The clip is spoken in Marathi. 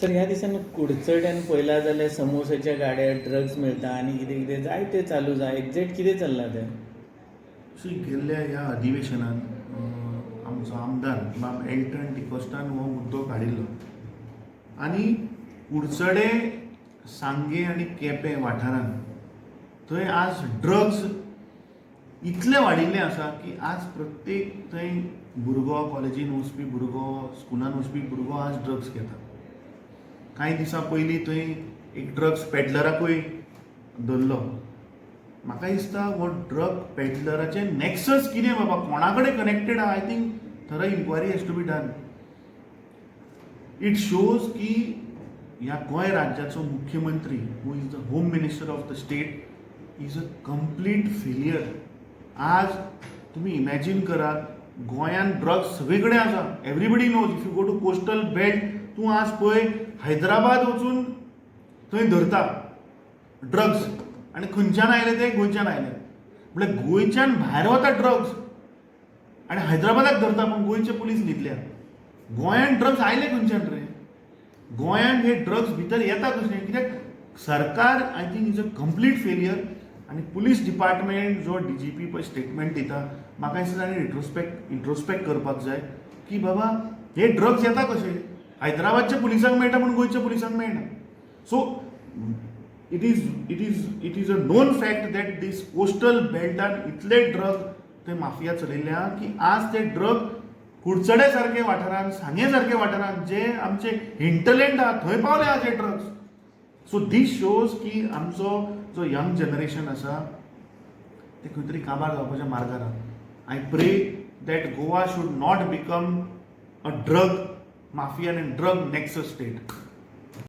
सर ह्या दिसांनी कुडचड्यान पळयला जाल्यार समोसाच्या गाड्या ड्रग्स मेळटा आनी कितें कितें जायतें चालू जाय एक्झॅक्ट कितें चल्लां तें. गेल्ल्या ह्या अधिवेशनात आमचो आमदार बाब एल्टन डिकोस्टान हो मुद्दो काडिल्लो आनी कुडचडे सांगे आनी केपें वाठारांत थंय आज ड्रग्स इतले वाडिल्ले आसा की आज प्रत्येक थंय भुरगो कॉलेजीन वचपी भुरगो स्कुलान वचपी भुरगो आज ड्रग्स घेता. कांय दिसा पयलीं थंय एक ड्रग्स पेडलराकूय धरलो. म्हाका दिसता हो ड्रग पेडलराचे नॅक्सस कितें बाबा कोणा कडेन कनेक्टेड आहा. I think there inquiry has to be done. It shows की ह्या गोंय राज्याचो मुख्यमंत्री who is the home minister of the state is a complete failure. आज तुम्ही इमॅजिन करात गोंयान ड्रग्स सगळीकडे आसा. Everybody knows. If you go to coastal belt तूं आज पळय हैदराबाद वचून थंय धरता ड्रग्स आनी खंयच्यान आयले ते गोंयच्यान आयले म्हळ्यार गोंयच्यान भायर वता ड्रग्स आनी हैदराबादाक धरता पूण गोंयचे पुलीस न्हिदल्या. गोंयान ड्रग्स आयले खंयच्यान रे. गोंयान हे ड्रग्स भितर येता कशें कित्याक सरकार I think is a complete failure. आनी पुलीस डिपार्टमेंट जो DGP पळय स्टेटमेंट दिता म्हाका दिसता ताणें इंट्रोस्पेक्ट करपाक जाय की बाबा हे ड्रग्स येता कशे. हैदराबादच्या पुलिसांक मेळटा पूण गोंयच्या पुलिसांक मेळना. So it is a known fact that these coastal बेल्टान इतले ड्रग ते माफिया चलयल्या की आज ते ड्रग कुडचडे सारके वाठारांत सांगे सारके वाठारांत जे आमचे हिंटलँड आहा थंय पावले आज हे ड्रग्स. सो दीस शोज की आमचो जो यंग जनरेशन आसा ते खंय तरी काबार जावपाच्या मार्गार आहा. आय प्रे that Goa should not become a drug mafia end drug nexus state.